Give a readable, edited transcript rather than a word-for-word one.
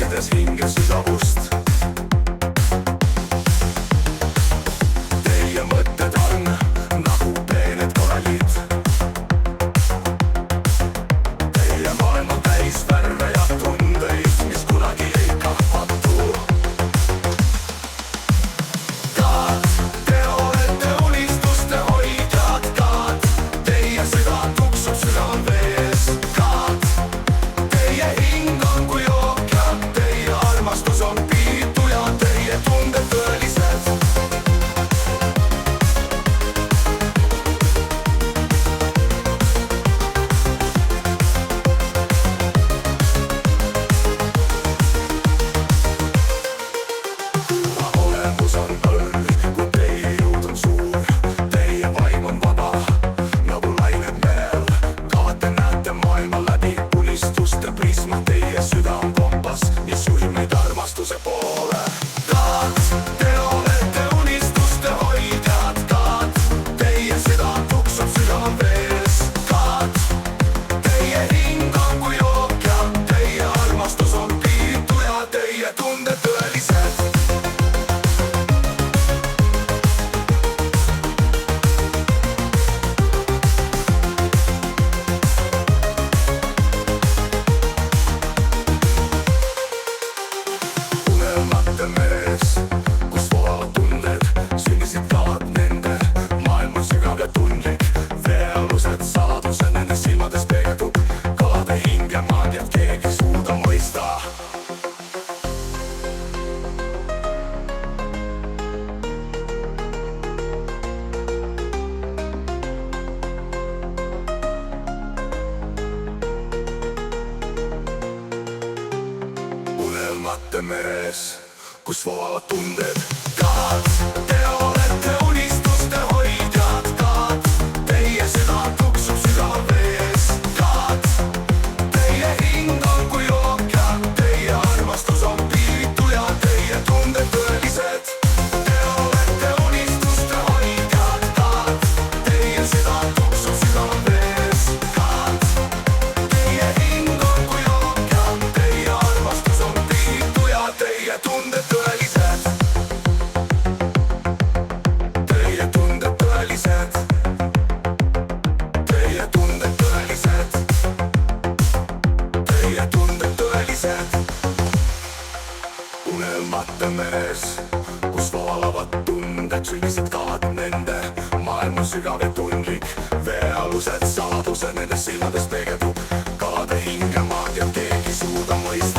otsides hinge sügavust. Teie mõtted on nagu peened korallid. Teie maailm on täis värve ja tundeid, mis kunagi ei kahvatu. Kaat, te olete unistuste hoidjad. Kaat, teie süda tuksub sügaval vees. Kaat, teie hing on kui ookean. Teie armastus on piitu ja teie tunded tõelised. Olemus on õrn, kui teie jõud on suur. Teie vaim on vaba nagu lained merel. Kaat, te näete maailma läbi unistuste prisma. Teie süda on kompass, mis juhib meid armastuse poole. Kaat, te olete unistuste hoidjad. Kaat, teie süda tuksub sügaval vees. Kaat, teie hing on kui ookean. Teie armastus on piitu ja teie tunded tõelised. Unelmate meres, kus voolavad tunded, sünnisid kaad nende. Maailm on sügav ja tundlik, veealused saladused nende silmades peegeldub. Kalade hing ja maandiat keegi ei suuda mõista. Unelmate meres, kus voolavad tunded. Kaat, te olete unistuste hoidjad. Kaat, teie süda tuksub sügaval vees. Kaat, teie hing on kui ookean. Teie armastus on piitu ja teie tunded tõelised. Te olete unistuste hoidjad. Kaat, teie süda tuksub sügaval vees. Kaat, teie hing on kui ookean. Teie armastus on piitu ja teie tunded tõelised. Teie tunded tõelised. Teie tunded tõelised. Teie tunded tõelised. Unelmate meres, kus voolavad tunded, sünnisid kaad nende. Maailm on sügav ja tundlik, veealused saladused nende silmades peegeldub. Kalade hing ja maandiat keegi ei suuda mõista.